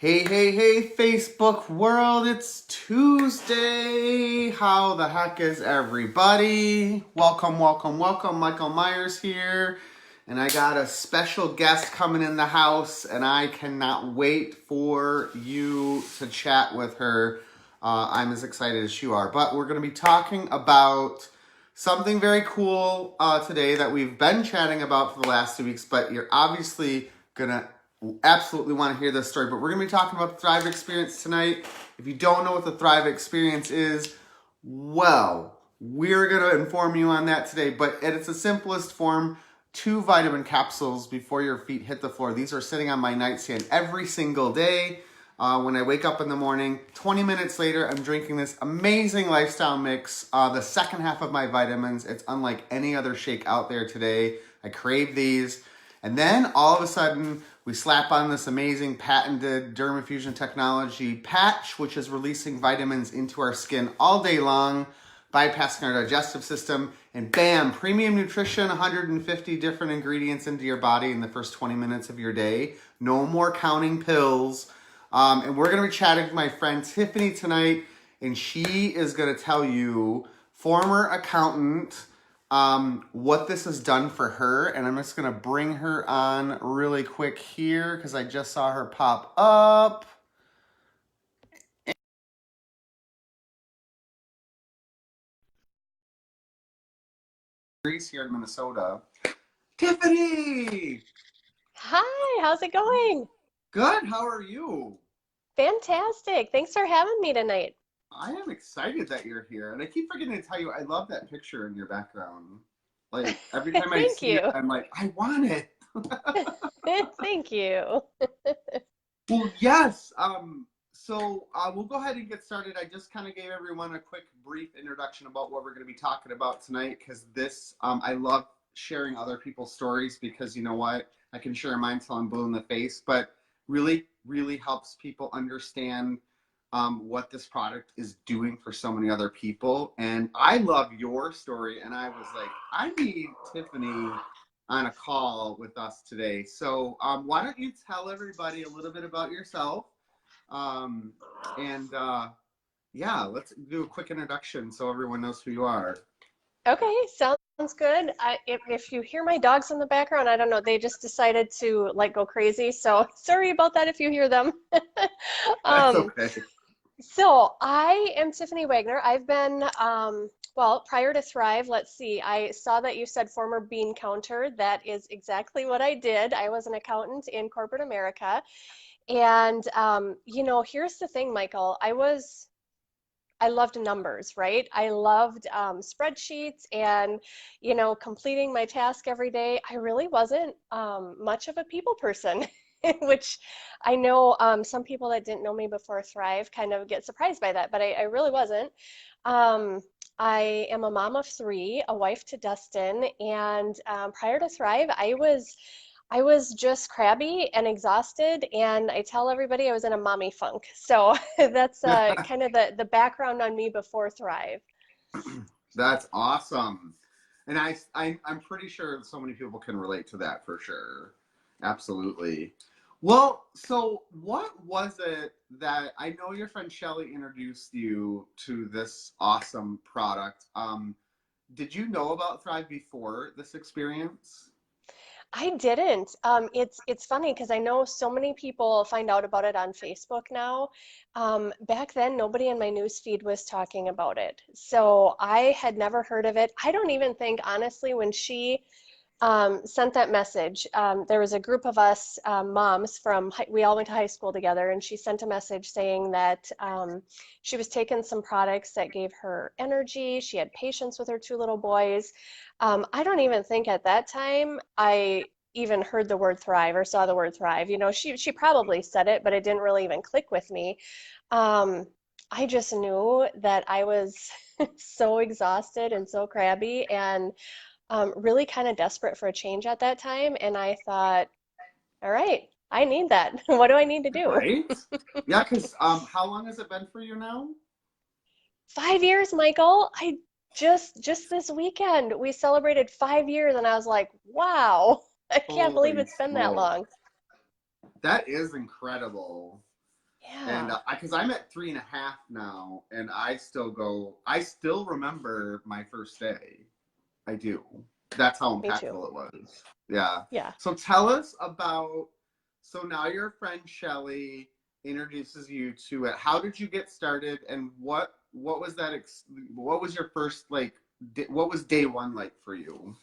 Hey, Facebook world, it's Tuesday. How the heck is everybody? Welcome. Michael Myers here. And I got a special guest coming in the house, and I cannot wait for you to chat with her. I'm as excited as you are. But we're going to be talking about something very cool today that we've been chatting about for the last 2 weeks, but you're obviously going to absolutely want to hear this story. But we're going to be talking about the Thrive Experience tonight. If you don't know what the Thrive Experience is, well, we're going to inform you on that today. But at its simplest form, 2 vitamin capsules before your feet hit the floor. These are sitting on my nightstand every single day. When I wake up in the morning, 20 minutes later, I'm drinking this amazing lifestyle mix. The second half of my vitamins, it's unlike any other shake out there today. I crave these. And then all of a sudden, we slap on this amazing patented dermafusion technology patch, which is releasing vitamins into our skin all day long, bypassing our digestive system, and bam, premium nutrition, 150 different ingredients into your body in the first 20 minutes of your day. No more counting pills. And we're going to be chatting with my friend Tiffany tonight, and she is going to tell you, former accountant, what this has done for her. And I'm just going to bring her on really quick here because I just saw her pop up. Here in Minnesota. Tiffany! Hi, how's it going? Good, how are you? Fantastic. Thanks for having me tonight. I am excited that you're here. And I keep forgetting to tell you, I love that picture in your background. Like, every time I Thank see it, you. I'm like, I want it. Thank you. Well, yes. We'll go ahead and get started. I just kind of gave everyone a quick, brief introduction about what we're going to be talking about tonight because I love sharing other people's stories because you know what? I can share mine till I'm blue in the face, but really helps people understand what this product is doing for so many other people. And I love your story, and I was like, I need Tiffany on a call with us today. So why don't you tell everybody a little bit about yourself? Um, and yeah, let's do a quick introduction so everyone knows who you are. Okay, sounds good. If you hear my dogs in the background, I don't know, they just decided to like go crazy. So sorry about that if you hear them. That's Um, okay. So I am Tiffany Wagner. I've been, well, prior to Thrive, let's see, I saw that you said former bean counter. That is exactly what I did. I was an accountant in corporate America. And, here's the thing, Michael. I loved numbers, right? I loved spreadsheets and, completing my task every day. I really wasn't much of a people person, which I know some people that didn't know me before Thrive kind of get surprised by that, but I really wasn't. Um, I am a mom of 3, a wife to Dustin, and prior to Thrive, I was just crabby and exhausted, and I tell everybody I was in a mommy funk. So that's kind of the background on me before Thrive. That's awesome. And I'm pretty sure so many people can relate to that for sure. Absolutely. Well, so what was it that I know your friend Shelly introduced you to this awesome product? Did you know about Thrive before this experience? I didn't. It's funny because I know so many people find out about it on Facebook now. Back then, nobody in my news feed was talking about it, so I had never heard of it. I don't even think, honestly, when she sent that message. There was a group of us moms we all went to high school together, and she sent a message saying that she was taking some products that gave her energy. She had patience with her 2 little boys. I don't even think at that time I even heard the word thrive or saw the word thrive. She probably said it, but it didn't really even click with me. Um, I just knew that I was so exhausted and so crabby and really kind of desperate for a change at that time. And I thought, all right, I need that. What do I need to do? Right? Yeah, because how long has it been for you now? 5 years, Michael. I just this weekend we celebrated 5 years, and I was like, wow, I can't believe Holy it's been that smokes. long. That is incredible. And Yeah, because I'm at 3.5 now, and I still remember my first day. I do. That's how me too. impactful it was. Yeah. Yeah. So tell us about, so now your friend Shelly introduces you to it. How did you get started, and what was that what was your first like what was day one like for you?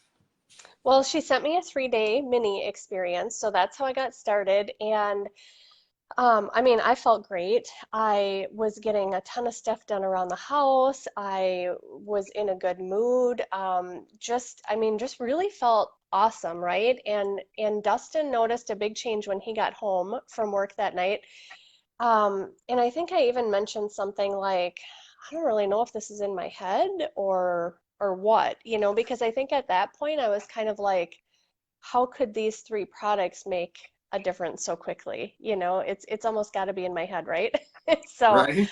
Well, she sent me a 3-day mini experience, so that's how I got started. And I mean, I felt great. I was getting a ton of stuff done around the house. I was in a good mood. I mean, just really felt awesome, right? And Dustin noticed a big change when he got home from work that night. And I think I even mentioned something like, I don't really know if this is in my head or what, because I think at that point I was kind of like, how could these three products make a difference so quickly? It's almost got to be in my head, right? So, Right?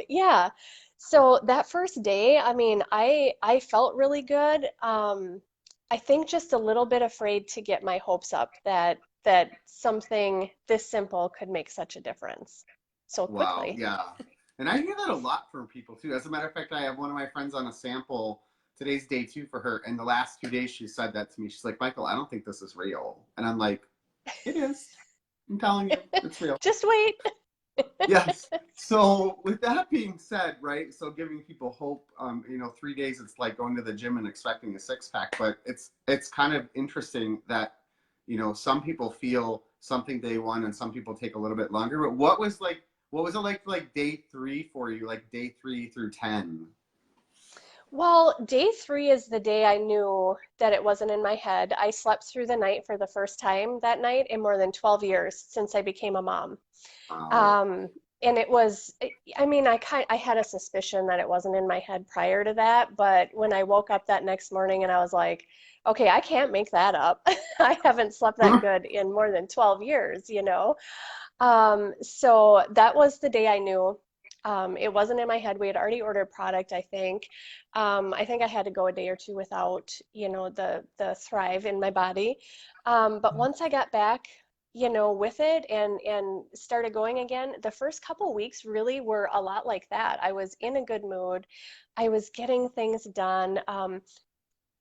yeah. So that first day, I mean, I felt really good. I think just a little bit afraid to get my hopes up that something this simple could make such a difference so Wow. quickly. Yeah. And I hear that a lot from people too. As a matter of fact, I have one of my friends on a sample. Today's day 2 for her, and the last 2 days she said that to me. She's like, Michael, I don't think this is real. And I'm like, it is. I'm telling you, it's real. Just wait. Yes. So with that being said, right? So giving people hope, 3 days, it's like going to the gym and expecting a six pack. But it's kind of interesting that, some people feel something day one, and some people take a little bit longer. But what was it like day 3 for you? Like day 3 through 10? Well, day 3 is the day I knew that it wasn't in my head. I slept through the night for the first time that night in more than 12 years since I became a mom. Wow. Um, and it was, I mean, I had a suspicion that it wasn't in my head prior to that, but when I woke up that next morning and I was like, okay, I can't make that up. I haven't slept that good in more than 12 years. So that was the day I knew. It wasn't in my head. We had already ordered product, I think. I think I had to go a day or two without, the Thrive in my body. But once I got back, with it and started going again, the first couple weeks really were a lot like that. I was in a good mood. I was getting things done.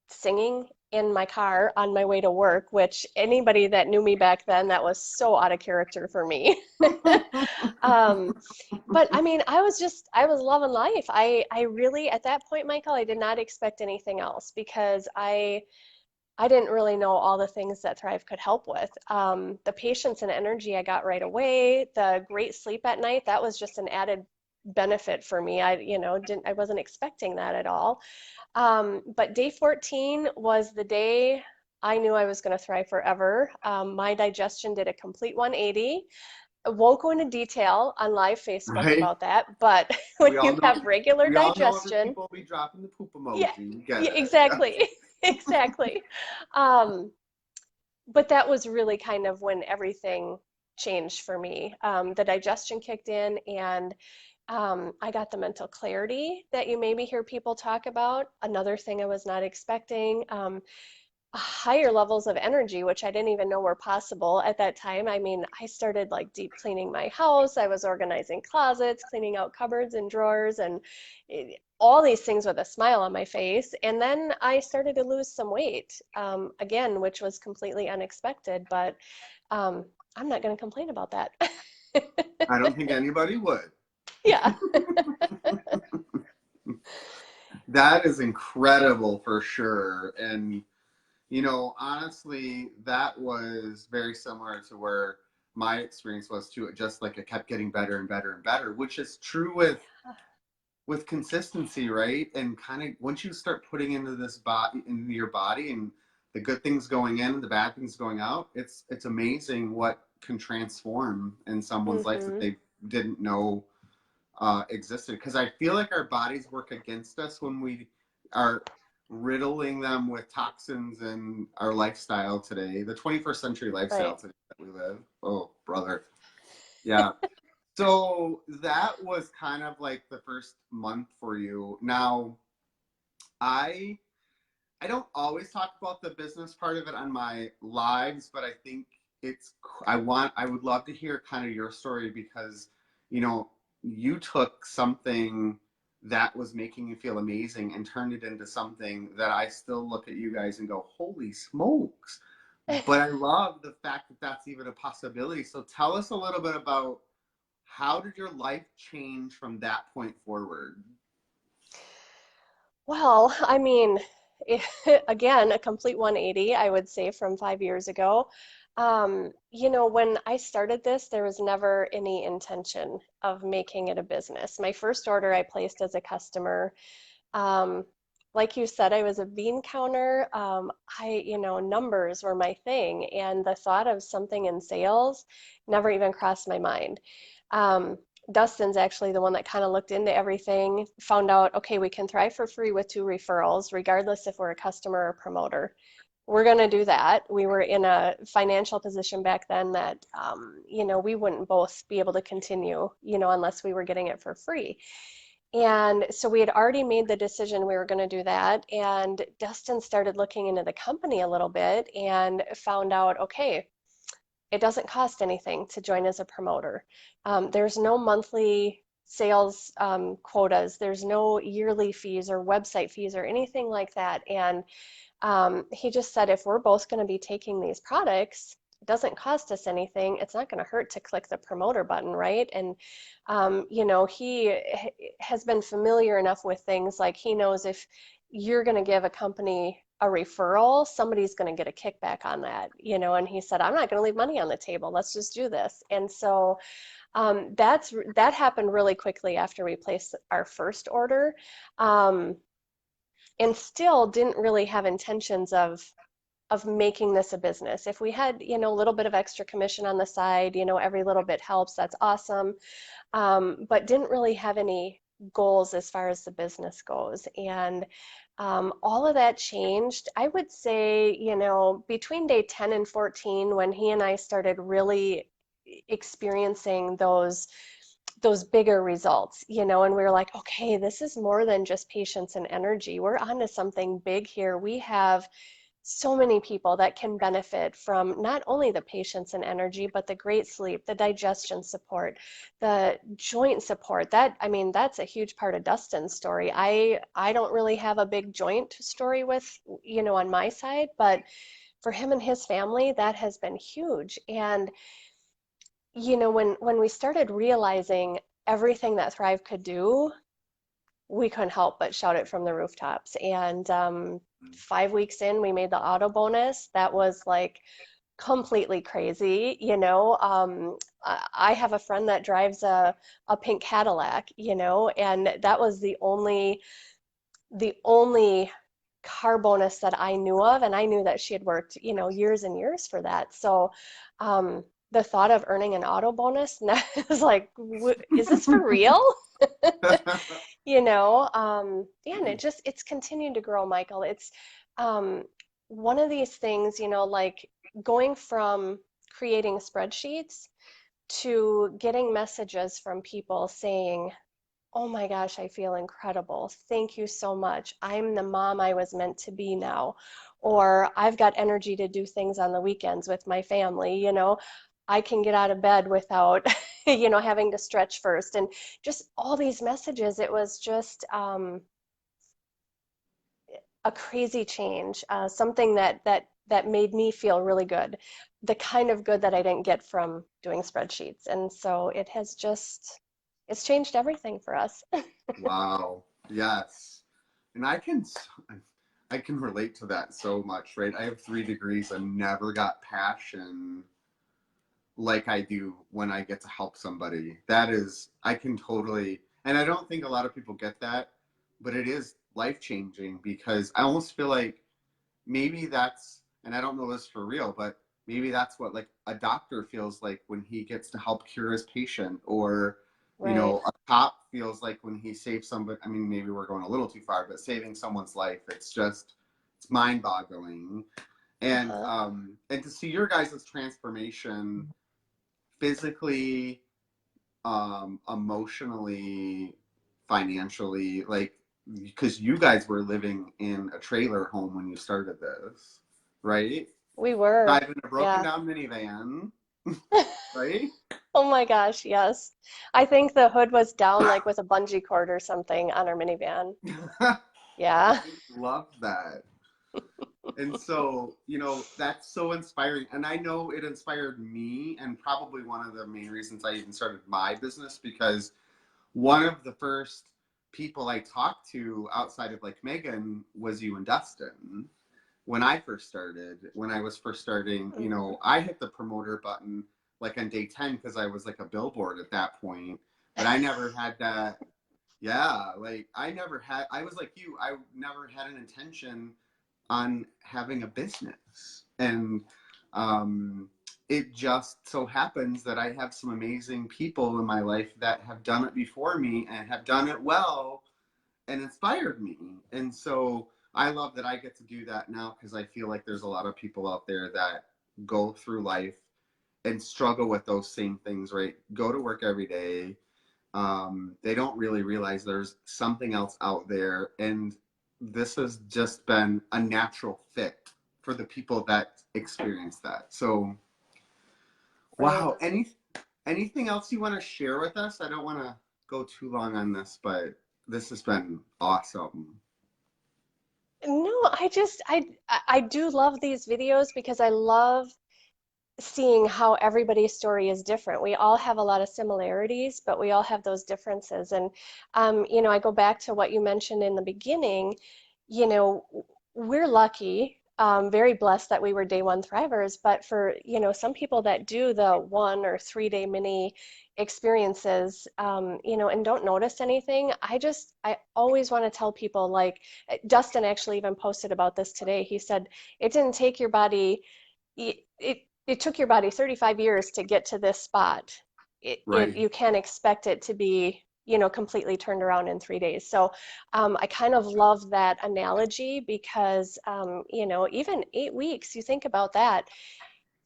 Singing in my car on my way to work, which anybody that knew me back then, that was so out of character for me. Um, but I mean, I was loving life. I really, at that point, Michael, I did not expect anything else because I didn't really know all the things that Thrive could help with. The patience and energy I got right away, the great sleep at night, that was just an added benefit for me. I wasn't expecting that at all. But day 14 was the day I knew I was going to thrive forever. My digestion did a complete 180. I won't go into detail on live Facebook Right? about that, but when We all you know have regular we all know other digestion, people be dropping the poop yeah, emoji. We get yeah, it. Yeah. exactly, exactly. Um, but that was really kind of when everything changed for me. The digestion kicked in, and I got the mental clarity that you maybe hear people talk about. Another thing I was not expecting. Higher levels of energy, which I didn't even know were possible at that time. I mean, I started like deep cleaning my house. I was organizing closets, cleaning out cupboards and drawers, and all these things with a smile on my face. And then I started to lose some weight, again, which was completely unexpected, but um, I'm not going to complain about that. I don't think anybody would. Yeah. That is incredible for sure. And, honestly, that was very similar to where my experience was too. It just like it kept getting better and better and better, which is true with consistency, right? And kind of once you start putting into this body into your body and the good things going in and the bad things going out, it's amazing what can transform in someone's life that Hmm. they didn't know existed, because I feel like our bodies work against us when we are riddling them with toxins in our lifestyle today, the 21st century lifestyle Right. today that we live. Oh, brother. Yeah. So that was kind of like the first month for you. Now, I I don't always talk about the business part of it on my lives, but I think it's I would love to hear kind of your story because you know, you took something that was making you feel amazing and turned it into something that I still look at you guys and go, holy smokes. But I love the fact that that's even a possibility. So tell us a little bit about how did your life change from that point forward? Well, I mean, again, a complete 180, I would say, from 5 years ago. When I started this, there was never any intention of making it a business. My first order I placed as a customer. Um, like you said, I was a bean counter. Numbers were my thing, and the thought of something in sales never even crossed my mind. Um, Dustin's actually the one that kind of looked into everything, found out, okay, we can thrive for free with 2 referrals, regardless if we're a customer or promoter. We're going to do that. We were in a financial position back then that, we wouldn't both be able to continue, unless we were getting it for free. And so we had already made the decision we were going to do that. And Dustin started looking into the company a little bit and found out, okay, it doesn't cost anything to join as a promoter. There's no monthly sales quotas. There's no yearly fees or website fees or anything like that. And he just said if we're both going to be taking these products, it doesn't cost us anything. It's not going to hurt to click the promoter button, right? And he has been familiar enough with things like he knows if you're going to give a company a referral, somebody's going to get a kickback on that, and he said, I'm not going to leave money on the table. Let's just do this. And so that happened really quickly after we placed our first order. Um, and still didn't really have intentions of making this a business. If we had, a little bit of extra commission on the side, every little bit helps, that's awesome. But didn't really have any goals as far as the business goes. And all of that changed, I would say, between day 10 and 14, when he and I started really experiencing those bigger results, and we were like, okay, this is more than just patience and energy. We're onto something big here. We have so many people that can benefit from not only the patience and energy, but the great sleep, the digestion support, the joint support. That, I mean, that's a huge part of Dustin's story. I don't really have a big joint story with, on my side, but for him and his family, that has been huge. And when we started realizing everything that Thrive could do, we couldn't help but shout it from the rooftops. And 5 weeks in, we made the auto bonus. That was like completely crazy. I have a friend that drives a pink Cadillac, and that was the only car bonus that I knew of, and I knew that she had worked, years and years for that. So the thought of earning an auto bonus, was like, is this for real? Yeah, and it's continued to grow, Michael. It's um, one of these things, like going from creating spreadsheets to getting messages from people saying, oh my gosh, I feel incredible. Thank you so much. I'm the mom I was meant to be now. Or I've got energy to do things on the weekends with my family, I can get out of bed without, having to stretch first. And just all these messages, it was just a crazy change, something that made me feel really good, the kind of good that I didn't get from doing spreadsheets. And so it's changed everything for us. Wow. Yes. And I can relate to that so much, right? I have 3 degrees and never got passion like I do when I get to help somebody. That is, I can totally, and I don't think a lot of people get that, but it is life changing because I almost feel like maybe that's, and I don't know this for real, but maybe that's what like a doctor feels like when he gets to help cure his patient, or Right. a cop feels like when he saves somebody. I mean, maybe we're going a little too far, but saving someone's life, it's mind boggling. Uh-huh. And to see your guys' transformation physically, emotionally, financially, like, because you guys were living in a trailer home when you started this, right? We were. Driving a broken Yeah. down minivan, right? Oh my gosh, yes. I think the hood was down like with a bungee cord or something on our minivan. Yeah. I love that. And so, that's so inspiring. And I know it inspired me, and probably one of the main reasons I even started my business, because one of the first people I talked to outside of like Megan was you and Dustin. When I first started, when I was first starting, Mhm. I hit the promoter button like on day 10 because I was like a billboard at that point. But I never had that. Yeah, like I was like you, I never had an intention on having a business. And um, it just so happens that I have some amazing people in my life that have done it before me and have done it well and inspired me. And so I love that I get to do that now because I feel like there's a lot of people out there that go through life and struggle with those same things, right? Go to work every day. They don't really realize there's something else out there. And this has just been a natural fit for the people that experience that. So, Right. wow. Anything else you want to share with us? I don't want to go too long on this, but this has been awesome. No, I do love these videos because I love seeing how everybody's story is different. We all have a lot of similarities, but we all have those differences. And I go back to what you mentioned in the beginning. We're lucky, very blessed that we were day one thrivers. But for, some people that do the 1 or 3 day mini experiences, and don't notice anything, I always want to tell people, like, Dustin actually even posted about this today. He said, it didn't take your body it took your body 35 years to get to this spot. Right. You can't expect it to be, completely turned around in 3 days. So I kind of love that analogy because, even 8 weeks, you think about that,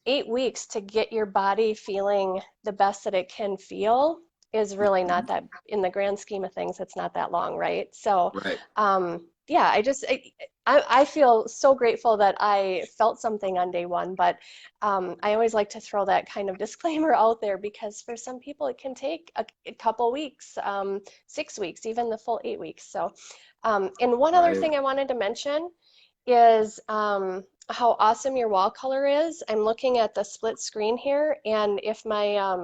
8 weeks to get your body feeling the best that it can feel is really not that, in the grand scheme of things, it's not that long, right? So, Right. yeah, I feel so grateful that I felt something on day one, but I always like to throw that kind of disclaimer out there because for some people it can take a couple weeks, 6 weeks, even the full 8 weeks. So, and one other Right. thing I wanted to mention is how awesome your wall color is. I'm looking at the split screen here, and if my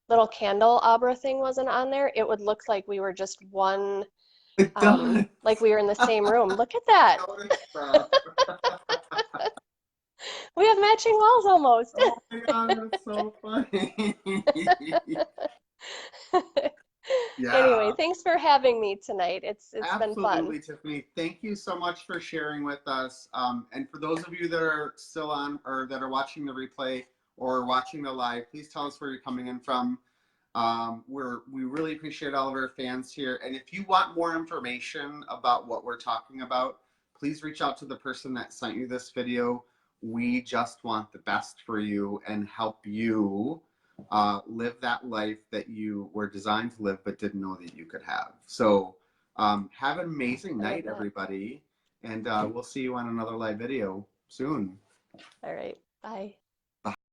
little candelabra thing wasn't on there, it would look like we were just one, It does. like we were in the same room. Look at I that. noticed that. We have matching walls almost. Oh my God, that's so funny. Anyway, Yeah. thanks for having me tonight. It's been fun. Absolutely, Tiffany. Thank you so much for sharing with us. And for those of you that are still on or that are watching the replay or watching the live, please tell us where you're coming in from. We really appreciate all of our fans here. And if you want more information about what we're talking about, please reach out to the person that sent you this video. We just want the best for you and help you live that life that you were designed to live but didn't know that you could have. So have an amazing I love night, that. everybody. And we'll see you on another live video soon. All right. Bye.